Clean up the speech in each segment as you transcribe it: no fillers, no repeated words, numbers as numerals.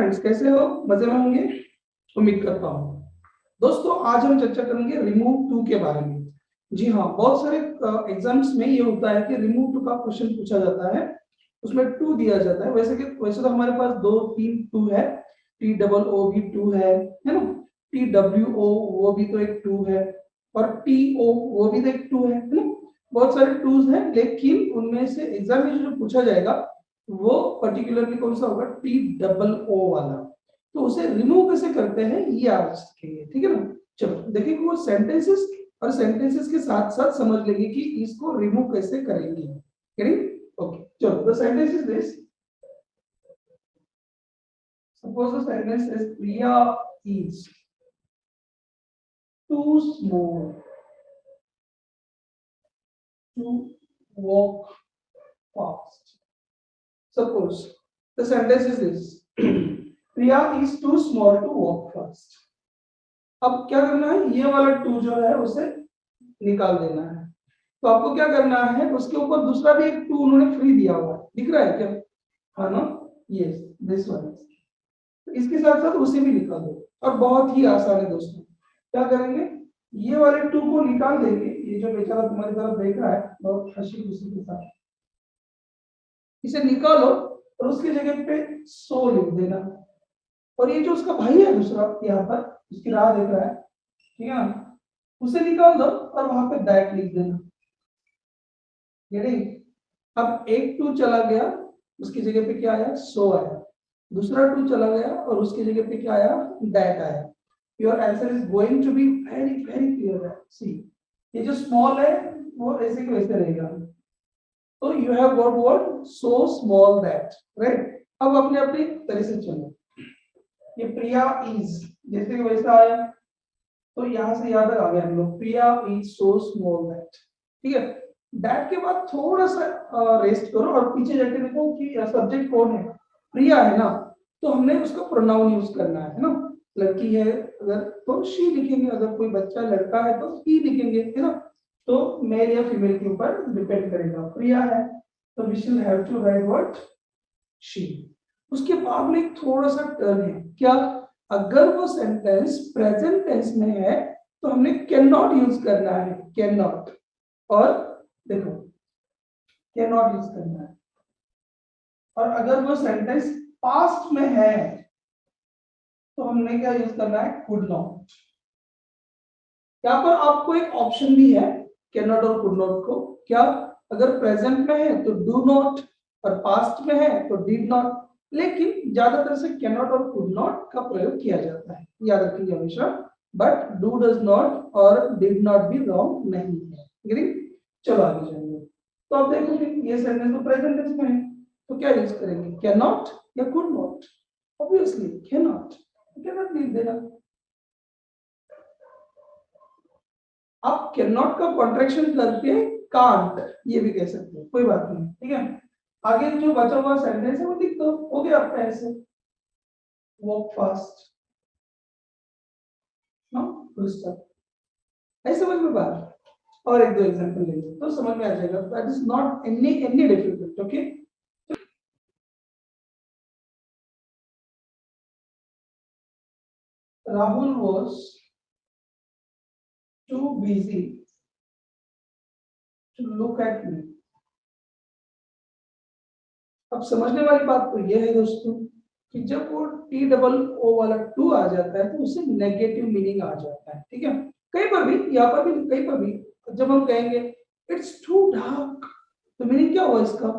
Friends, कैसे हो? मजे में होंगे, उम्मीद करता हूँ। दोस्तों, आज हम चर्चा करेंगे रिमूव टू के बारे में। जी हाँ, बहुत सारे एग्जाम्स में ये होता है कि रिमूव टू का क्वेश्चन पूछा जाता है, उसमें टू दिया जाता है। वैसे तो हमारे पास दो तीन टू है, टी डबल ओ भी टू है ना, टी डब्ल्यू ओ वो भी तो एक टू है, और टी ओ वो भी तो एक टू है ना। बहुत सारे टूज हैं, लेकिन उनमें से एग्जाम में जो पूछा जाएगा वो पर्टिकुलरली कौन सा होगा? टी डबल ओ वाला। तो उसे रिमूव कैसे करते हैं ये आज सीखेंगे, ठीक है ना। चलो देखिए, वो सेंटेंसेस और सेंटेंसेस के साथ साथ समझ लेंगे कि इसको रिमूव कैसे करेंगे। ओके, चलो the sentence is this. Suppose the sentence is Priya is too small to walk fast. Suppose the sentence is this: Priya is too small to walk fast. अब क्या करना है? ये वाला टू जो है उसे निकाल देना है। तो आपको क्या करना है? उसके ऊपर दूसरा भी एक टू उन्होंने फ्री दिया हुआ है, दिख रहा है क्या? हाँ ना, यस, दिस वन। इसके साथ साथ उसे भी निकाल दो, और बहुत ही आसान है दोस्तों। क्या करेंगे? ये वाले टू को निकाल देंगे। ये जो बेचारा तुम्हारी तरफ देख रहा है बहुत हंसी खुशी के साथ, इसे निकालो और उसकी जगह पे सो लिख देना। और ये जो उसका भाई है दूसरा यहाँ पर, उसकी राह देख रहा है, ठीक है ना, उसे निकाल दो और वहां पे दैट लिख देना। अब एक टू चला गया, उसकी जगह पे क्या आया? सो आया। दूसरा टू चला गया और उसकी जगह पे क्या आया? दैट आया। Your answer is going to be very very clear. See, ये जो स्मॉल है वो ऐसे के वैसे रहेगा। तो you have got what? So small that, right. अब अपने अपने तरह से चलो। ये प्रिया इज जैसे कि वैसा आया, तो यहां से याद आ गया हम लोग, प्रिया इज सो स्मॉल दैट, ठीक है। दैट के बाद थोड़ा सा रेस्ट करो और पीछे जाके देखो कि सब्जेक्ट कौन है? प्रिया है ना, तो हमने उसका प्रोनाउन यूज करना है ना। लड़की है अगर तो शी लिखेंगे, अगर कोई बच्चा लड़का है तो ही लिखेंगे, है ना। तो मेल या फीमेल के ऊपर डिपेंड करेगा। प्रिया है तो we should have to write what? She. उसके बाद में थोड़ा सा टर्न है क्या? अगर वो सेंटेंस प्रेजेंट टेंस में है तो हमने कैन नॉट यूज करना है, कैन नॉट। और देखो, कैन नॉट यूज करना है। और अगर वो सेंटेंस पास्ट में है तो हमने क्या यूज करना है? Could not. यहाँ पर आपको एक ऑप्शन भी है कैन नॉट और कुड नॉट को। क्या? अगर प्रेजेंट में है तो डू नॉट, और पास्ट में है तो डिड नॉट। लेकिन ज्यादातर से कैन नॉट और कुड नॉट का प्रयोग किया जाता है, याद रखिए हमेशा। बट डू डज नॉट और डिड नॉट भी रॉन्ग नहीं है। एग्री? चलो आगे जाएंगे। तो आप देखोगे ये सेंटेंस तो प्रेजेंट टेंस में है, तो क्या यूज करेंगे? कैन नॉट या could not? Obviously can not, can not लिख देना। आप कैन नॉट का कॉन्ट्रैक्शन करके कांट ये भी कह सकते हो, कोई बात नहीं, ठीक है। आगे जो बचा हुआ सेंटेंस है वो लिख दो, हो गया आपका ऐसे। वॉक फास्ट ना, फुल स्टॉप। ऐसे समझ में बात। और एक दो एग्जांपल लेंगे तो समझ में आ जाएगा। That is not any difficult, okay. Rahul was too busy to look at me. अब समझने वाली बात तो ये है दोस्तों कि जब वो टी डबल ओ वाला टू आ जाता है तो उससे नेगेटिव मीनिंग आ जाता है, ठीक है। कहीं पर भी, यहाँ पर भी, कहीं पर भी जब हम कहेंगे इट्स टू डार्क, तो मीनिंग क्या हुआ इसका?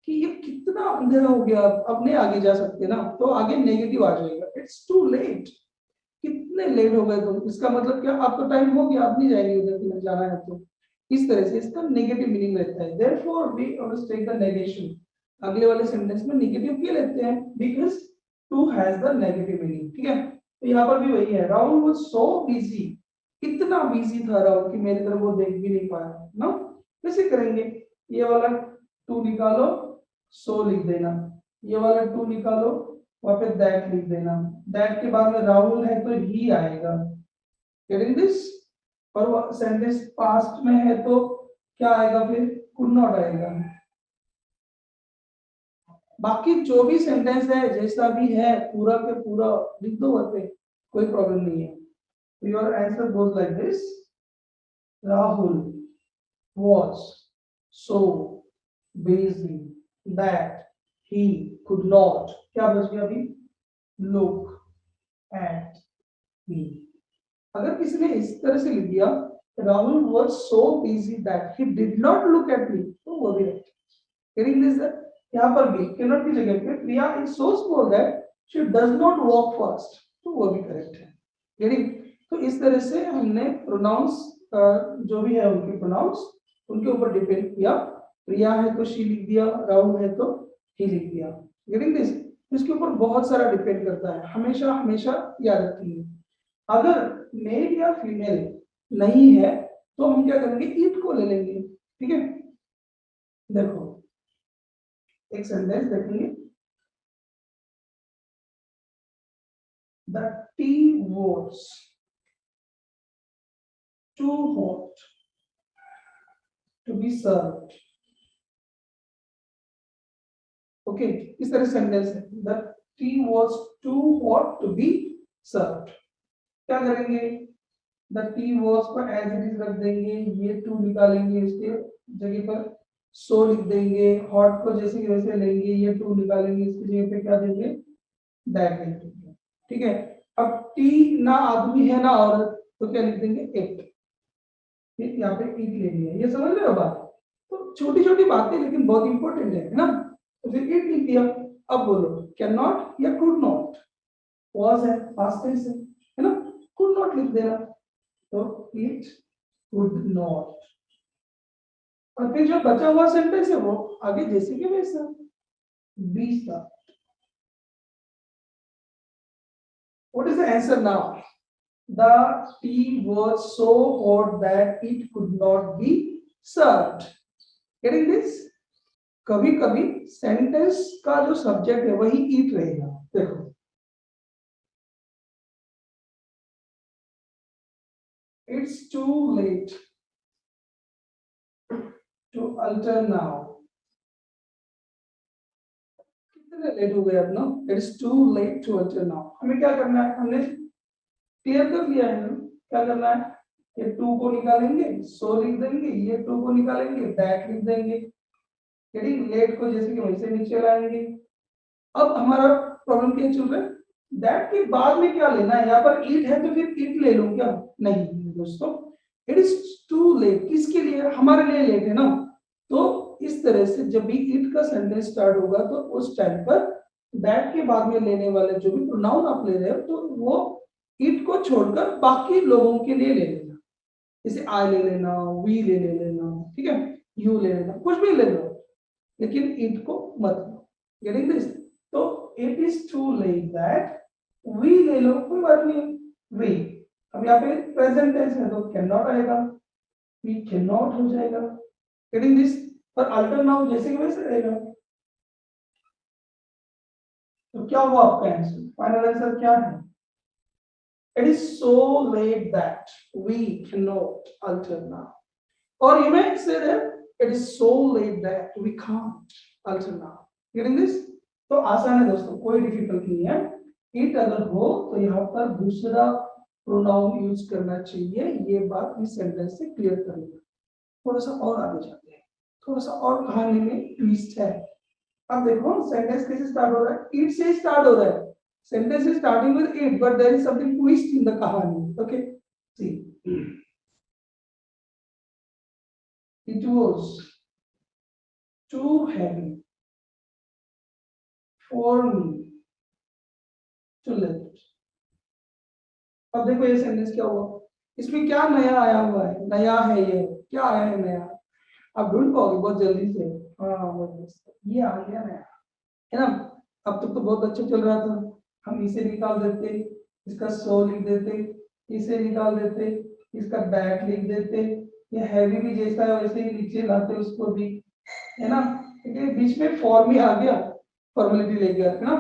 कि ये कितना अंधेरा हो गया, अब नहीं आगे जा सकते ना, तो आगे नेगेटिव आ जाएगा। इट्स टू लेट, कितने लेट हो गए तुम। इसका मतलब क्या? आपका टाइम हो गया, आप नहीं जाएंगे उधर, तुम्हें जाना है तो। इस तरह से इसका नेगेटिव मीनिंग रहता है। Therefore we always take the negation. अगले वाले सेंटेंस में नेगेटिव क्यों लेते हैं? Because too has the negative meaning, ठीक है। तो यहाँ पर भी वही है, राहुल वाज सो बिजी। इतना बिजी था राहुल कि मेरी तरफ वो देख भी नहीं पाया ना। कैसे करेंगे? ये वाला टू निकालो, सो लिख देना। ये वाला टू निकालो, वहां पे दैट लिख देना। दैट के बाद में राहुल है तो ही आएगा, गेटिंग दिस। और वो सेंटेंस पास्ट में है तो क्या आएगा फिर? कुड नॉट आएगा। बाकी जो भी सेंटेंस है जैसा भी है पूरा के पूरा लिख दो वहां पे, कोई प्रॉब्लम नहीं है. Your answer goes like this. Rahul was so busy that he could not, क्या बच गया अभी, look at me. अगर किसी ने इस तरह से लिख दिया Rahul was so busy that he did not look at me, तो वो भी right. Getting this? यहाँ पर भी cannot की जगह पे प्रिया is so small that she does not walk fast, तो वो भी करेक्ट है. Getting? तो इस तरह से हमने प्रोनाउंस जो भी है उनके प्रोनाउंस उनके ऊपर डिपेंड किया. प्रिया है तो शी लिख दिया, राहुल है तो ही लिख दिया. Getting this? इसके ऊपर बहुत सारा डिपेंड करता है. हमेशा हमेशा याद रखिए, अगर मेल या फीमेल नहीं है तो हम क्या करेंगे, इट को ले लेंगे. ठीक है, देखो एक सेंटेंस देखेंगे. The tea was too hot to be served. Okay, इस तरह सेंटेंस है. The tea was too hot to be served. क्या करेंगे, the tea was को as it is रख देंगे, ये to निकालेंगे, इसके जगह पर so लिख देंगे, hot को जैसे कि वैसे लेंगे, ये to निकालेंगे, इसकी जगह पे क्या देंगे, that लिख देंगे. ठीक है, अब tea ना आदमी है ना औरत, तो क्या लिख देंगे, it. यहाँ पे इट लेनी है, ये समझ रहे हो बात. तो छोटी छोटी बातें लेकिन बहुत इंपॉर्टेंट है ना. तो फिर इट लिख दिया. अब बोलो कैन नॉट या कुड नॉट, वाज है पास्ट टेंस है ना, कुड नॉट लिख देना, तो इट कुड नॉट. और फिर जो बचा हुआ सेंटेंस है वो आगे जैसे कि वैसा बी सा. What is the answer now? The tea was so hot that it could not be served. Getting this? कभी कभी सेंटेंस का जो सब्जेक्ट है वही ईट रहेगा. देखो it's too late to alter now. कितने लेट हो गए अब ना. It's too late to alter now. हमें क्या करना है, हमने क्लियर कर लिया है. क्या करना है, ये टू को निकालेंगे, सो लिख देंगे, ये टू को निकालेंगे, दैट लिख देंगे. लेट को जैसे कि वैसे नीचे लाएंगे. अब हमारा प्रॉब्लम क्या चल रहा है, दैट के बाद में क्या लेना है. यहाँ पर इट है तो फिर इट ले लूं क्या, नहीं दोस्तों. इट इज टू लेट किसके लिए, हमारे लिए लेट है ना. तो इस तरह से जब भी इट का सेंटेंस स्टार्ट होगा तो उस टाइम पर दैट के बाद में लेने वाले जो भी प्रोनाउन आप ले रहे हो तो वो इट को छोड़कर बाकी लोगों के लिए ले लेना. जैसे आई ले लेना, वी ले लेना, ठीक है, यू ले लेना, कुछ भी ले लो, लेकिन इट को मत लो. Getting this? तो it is too late that we ले लो, कोई बात नहीं, वी. अब यहाँ पे प्रेजेंट टेंस है तो कैन नॉट आएगा, वी कैन नॉट हो जाएगा. Getting this? पर अल्टर नाउ जैसे कि वैसे रहेगा. तो क्या हुआ आपका आंसर, फाइनल आंसर क्या है? It is so late that we cannot alter now. Or you may say that it is so late that we can't alter now. Getting this? तो आसान है दोस्तों, कोई डिफिकल्ट नहीं है. इट अगर हो तो यहाँ पर दूसरा प्रोनाउन यूज करना चाहिए. ये बात इस सेंटेंस से क्लियर करेंगे. थोड़ा सा और आगे जाते हैं, थोड़ा सा और कहानी में ट्विस्ट है. अब देखो सेंटेंस कैसे स्टार्ट हो रहा है, इट से स्टार्ट हो रहा है. Sentence is starting with it, but there is something twist in the kahani. Okay, see, it was too heavy for me to lift. अब देखो ये सेंटेंस क्या हुआ, इसमें क्या नया आया हुआ है, नया है ये, क्या आया है नया, आप ढूंढ पाओगे बहुत जल्दी से. हाँ ये आ गया नया, है ना. अब तक तो बहुत अच्छा चल रहा था, हम इसे निकाल देते, इसका सो लिख देते, इसे निकाल देते, इसका दैट लिख देते, ये हैवी भी जैसा है वैसे ही नीचे लाते उसको भी, है ना. बीच में फॉर्म ही आ गया, फॉर्मेलिटी ले गया, है ना.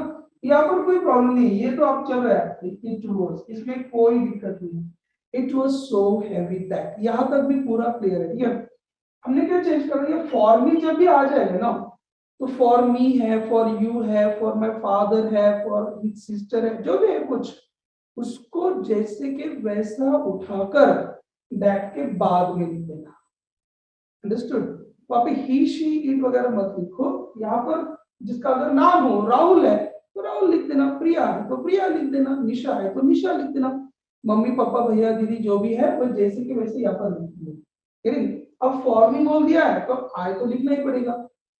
यहाँ पर कोई प्रॉब्लम नहीं, ये तो आप चल रहा है. इट वाज, इसमें कोई दिक्कत नहीं. It was so heavy that, यहाँ तक भी पूरा क्लियर है. ठीक है, हमने क्या चेंज कर दिया, फॉर्म ही जब भी आ जाएगा ना तो फॉर मी है, फॉर यू है, फॉर माई फादर है, फॉर हिज सिस्टर है, जो भी है कुछ, उसको जैसे कि वैसा उठाकर दैट के बाद में लिख देना। अंडरस्टूड? वहां पे ही शी इट वगैरह मत लिखो। यहाँ पर जिसका अगर नाम हो, राहुल है तो राहुल लिख देना, प्रिया है तो प्रिया लिख देना, निशा है तो निशा लिख देना, मम्मी पापा भैया दीदी जो भी है वो जैसे कि वैसे यहाँ पर लिख देना। अब फॉर मी बोल दिया है तो आई तो लिखना ही पड़ेगा।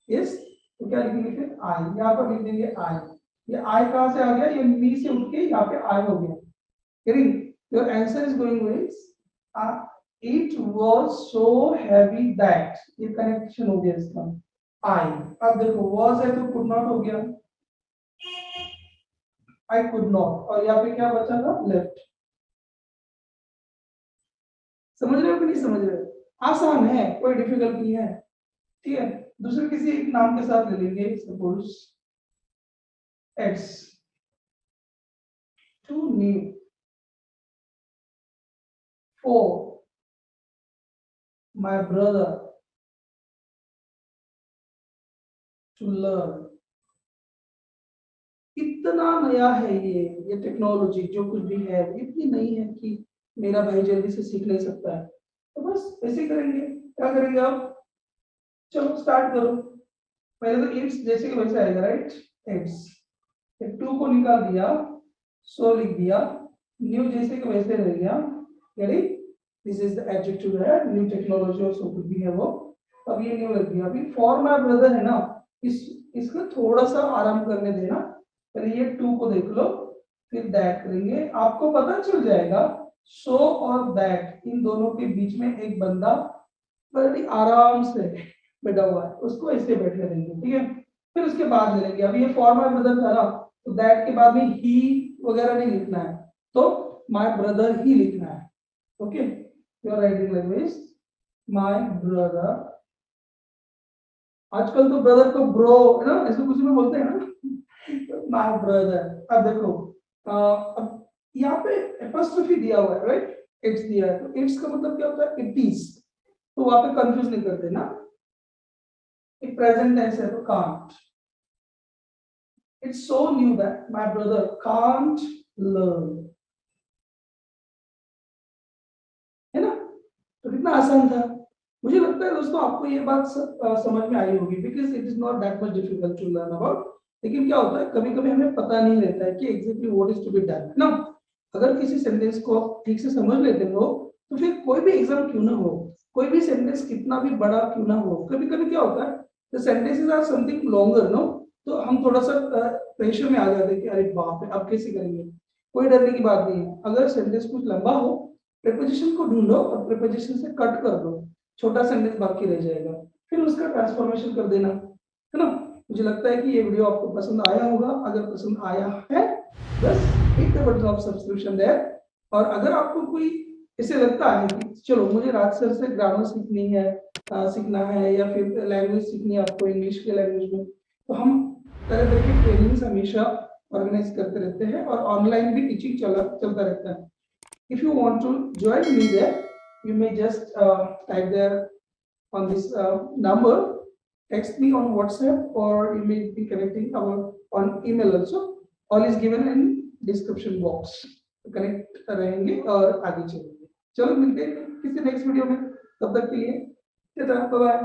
यस, तो क्या लिखेंगे फिर? आई, यहाँ पर लिख देंगे आई। ये आई कहाँ से आ गया? ये मी से उठ के यहाँ पे आई हो गया। Your answer is going with it was so heavy that, ये कनेक्शन हो गया इसका। आई, अब देखो वाज है तो कुड नॉट हो गया, आई कुड नॉट, और यहाँ पे क्या बचा था? लेफ्ट। समझ रहे हो कि नहीं समझ रहे हो? आसान है, कोई डिफिकल्ट नहीं है। ठीक है, दूसरे किसी एक नाम के साथ ले लेंगे, suppose it's too new for my brother to learn. इतना नया है ये टेक्नोलॉजी, जो कुछ भी है इतनी नई है कि मेरा भाई जल्दी से सीख नहीं सकता है। तो बस ऐसे करेंगे। क्या करेंगे आप? चलो स्टार्ट करो। पहले तो इट्स जैसे कि वैसे आएगा, राइट? इट्स, टू को निकाल दिया, सो लिख दिया, न्यू जैसे कि वैसे रह गया। दिस इज द एडजेक्टिव है, न्यू टेक्नोलॉजी और सो कुछ भी है वो। अब ये न्यू लग गया। अभी फॉर माय ब्रदर है ना, इसको थोड़ा सा आराम करने देना। पहले ये टू को देख लो, फिर दैट करेंगे। आपको पता चल जाएगा सो और दैट, इन दोनों के बीच में एक बंदा बड़ी आराम से बैठा हुआ है, उसको ऐसे बैठने देंगे। ठीक है, फिर उसके बाद ले लेंगे। अभी ये फॉर माय ब्रदर था ना, तो दैट के बाद में ही वगैरह नहीं लिखना है, तो माय ब्रदर ही लिखना है। Okay, your writing language my brother. आजकल तो ब्रदर को ब्रो है ना, ऐसे कुछ में बोलते हैं ना, माय ब्रदर। अब देखो अब यहाँ पे एपोस्ट्रोफी दिया हुआ है, राइट? इट्स दिया है, तो इट्स का मतलब क्या होता है? It is. तो वहां पे कंफ्यूज नहीं करते ना, एक प्रेजेंट टेंस है तो can't. It's so knew that my brother can't learn, है ना? तो कितना आसान था। मुझे लगता है दोस्तों आपको ये बात समझ में आई होगी, because it is not that much difficult to learn about. लेकिन क्या होता है, कभी कभी हमें पता नहीं रहता है कि exactly what is to be done, ना? अगर किसी सेंटेंस को ठीक से समझ लेते हो तो फिर कोई भी एग्जाम क्यों ना हो, कोई भी सेंटेंस कितना भी बड़ा क्यों ना हो, कभी कभी क्या होता है, the sentences are something longer, no? तो हम थोड़ा सा प्रेशर में आ जाते हैं कि अरे बाप रे, अब कैसे करेंगे। कोई डरने की बात नहीं है। अगर सेंटेंस कुछ लंबा हो, प्रीपोजिशन को ढूंढो और प्रीपोजिशन से कट कर दो, छोटा सेंटेंस बाकी रह जाएगा, फिर उसका ट्रांसफॉर्मेशन कर देना, है ना? मुझे लगता है कि ये वीडियो आपको पसंद आया होगा। अगर पसंद आया है, बस hit the button of subscription there. और अगर आपको कोई ऐसे लगता है कि चलो मुझे राज सर से ग्रामर सीखनी है, सीखना है, या फिर लैंग्वेज सीखनी है आपको इंग्लिश के लैंग्वेज में, तो हम तरह तरह की ट्रेनिंग्स हमेशा ऑर्गेनाइज करते रहते हैं और ऑनलाइन भी टीचिंग चलता रहता है। If you want to join me there, you may just type there on this number, text me on WhatsApp, or you may be connecting on email also. All is given in description box. Connect रहेंगे और आगे चलेंगे। चलो मिलते हैं किसी next video में, तब तक के लिए बाय बाय।